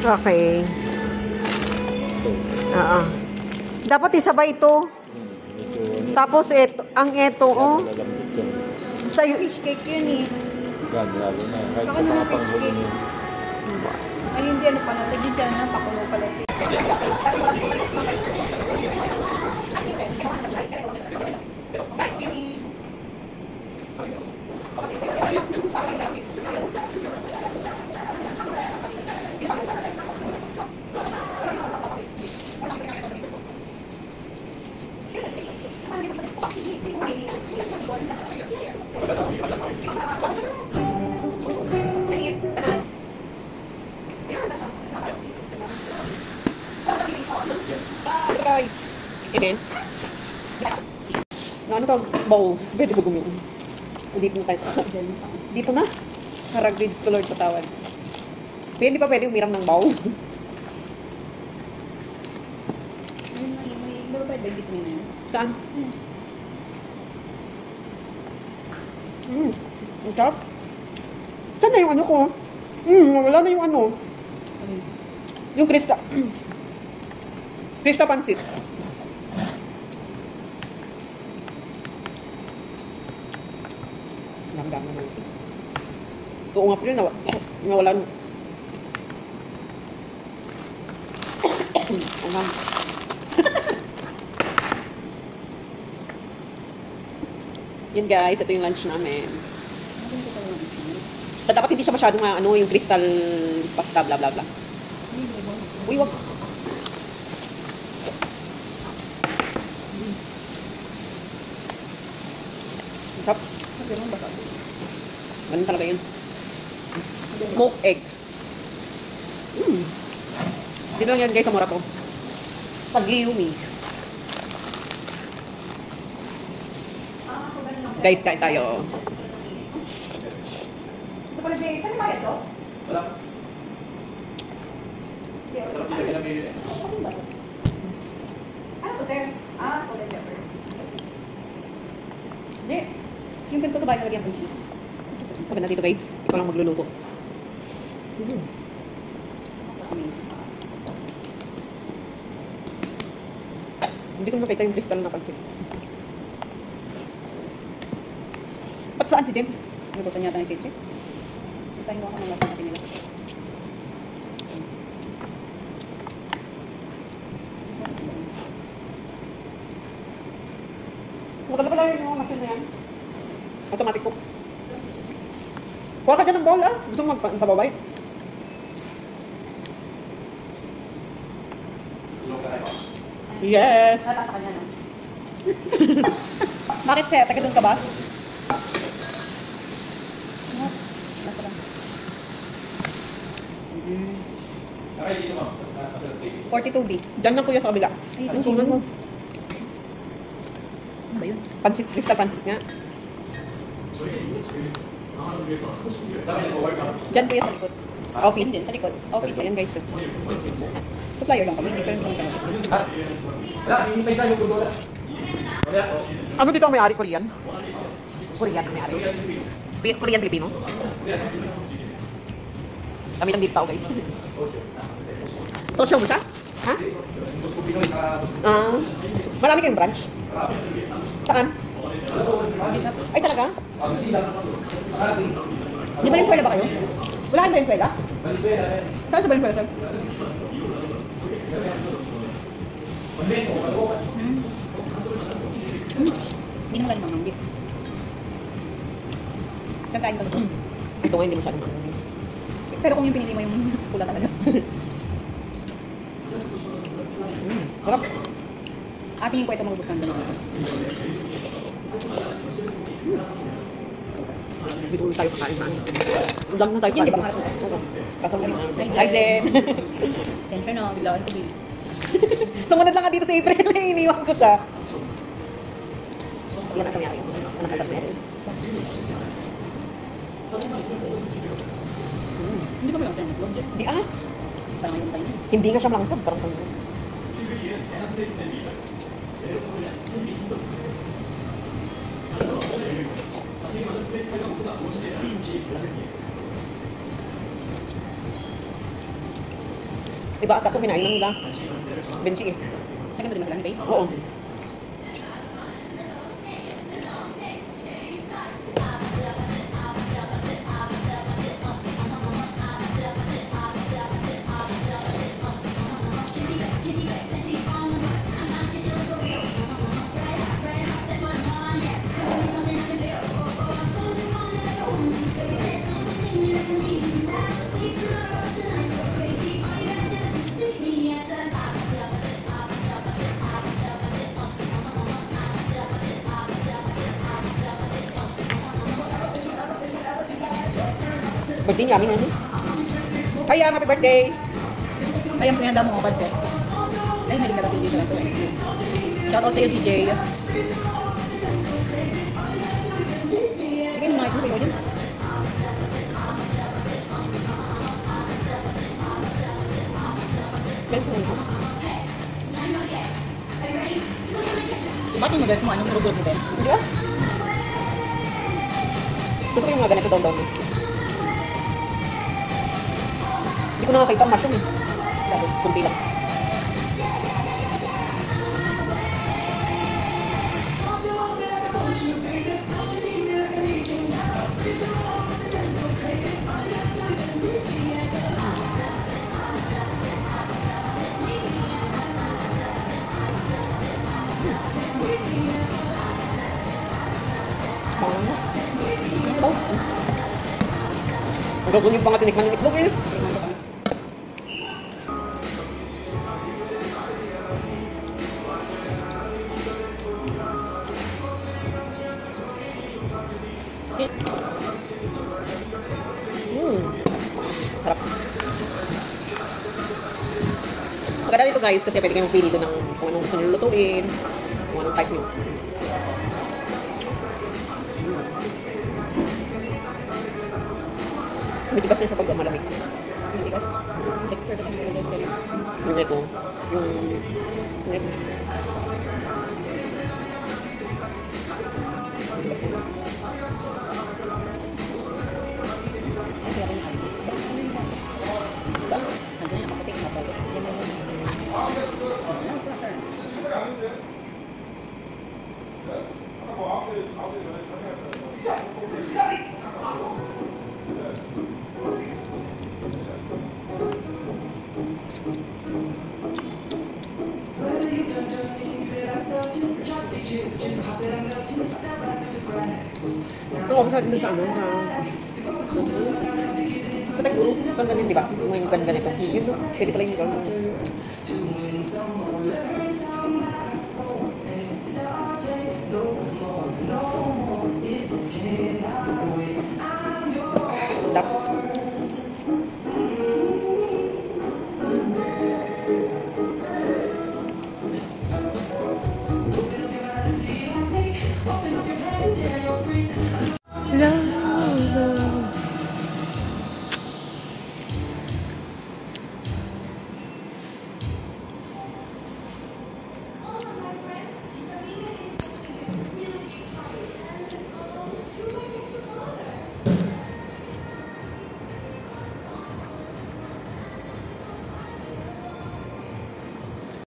Okay. Dapat isabay ito. Tapos ito, ito, oh. Sa'yo fish cake yun eh. Lalo na. Kahit sa mga panghuli niyo. Ay, hindi ano pala. Lagi dyan na, pakulo pala. Guys, again. Ano to? Bowl. Pwede ko gumin. Dito na tayo. Dito na? Para grades ko Lord patawad. Pwede pa pwede umiram ng bowl. Saan? Ang sarap. Saan na yung ano ko? Wala na yung ano. Yung Krista. Krista pansit. Damdam naman ito. Oo nga pala, nawalan. Anam. Yan guys, ito yung lunch namin. Dapat hindi siya masyadong ano, yung crystal pasta, bla bla bla. Uy, wag. Sarap. Ganun talaga yun. Smoked egg. Dito lang yan guys sa mura to. Pag-iumi. Guys, kain tayo. Ito pala si... Saan ba ito? Wala. Sarap yung pinamili eh. Kasi ba ito? Ano to, sir? Salt and pepper. Hindi. Yung ganito sa bahay nalagyan ng cheese. Pagod na dito guys. Ikaw lang magluluto. Hindi ko nakita yung crystal na pansit. Ba't saan si Jem? Nagustuhan yata ni Chichi. Isahin mo ako ng lasa kasi nila. Maganda pala yung machine na yan. Automatic cook. Kuha ka dyan ng bowl Gusto mo sa babay? Yes! Nata sa kanya, no? Bakit, sir? Taga doon ka ba? Nasa lang. 42B. Diyan lang kuya sa kabila. Ay, Ang sunan mo. Ano ba yun? Pansit, crystal pansit nga. Diyan kuya sa likod. Office. Sa likod. Office. Ayan guys. Supplier lang kami. Hindi ko rin kami sa Wala, hinintay sa'yo yung kudola. Ano dito ang may-ari? Korean? Korean ang may-ari. Korean Filipino? Kami lang dito tao guys. Social mo siya? Ha? Marami kayong branch? Saan? Ay talaga? Di Valenzuela ba kayo? Wala kayong Valenzuela? Saan sa Valenzuela sir? Hindi naman galing manghangit. Kakain ka ba? Ito nga hindi masyadong mahal. Pero kung yung pinili mo yung pula talaga. Sarap. Atingin ko ito mga busan doon. Dito ulit tayo kakain na. Ang dami na tayo Yan, di ba kakain. pangarap? Kasama na. Hi, Jen! Attention na, biglaan ko din. Sumunod lang ka dito sa April. Iniwan ko siya. Yan ang nangyari. Ang nakatapit. Hindi ba may lang sa'yo? Di Parang ngayon tayo. Hindi nga siya malangsab. Parang tayo. Iba ata ko kinain ng nila. Benchi eh. Naganda din ang ni Bay? Oo. Birthday niya, amin ano? Ay, happy birthday! Ay, ang pinanda mo mga budget. Ay, hindi ka na dito na ito eh. Shoutout sa'yo, DJ. Hindi naman ito sa'yo din. Ba't yung mag-guess mo? Anong product mo din? Hindi ba? Gusto ko yung mga ganito down-down. Hindi ko nakakita ang mushroom eh. Dapat, kunti lang. Oh. Ang gagawin pa nga tinikman yung itlog eh. Sarap. Maganda dito guys kasi pwede kayong pili doon ng kung anong gusto nyo lutuin, kung anong type nyo. Medyo basta siya pag malamig. Yung tigas. Texture ka nila sa'yo. Yung ito. Yung ito. Ay, kaya rin ayos. Saan? Hanggang yung nakaputing na pala. Yan na yun. Ayan, sir. Oo, kasi dun sa ano, sa taguro, pang ganun, di ba? Yung ganito. Yun, no? Pwede pala yung ganun. Sarap.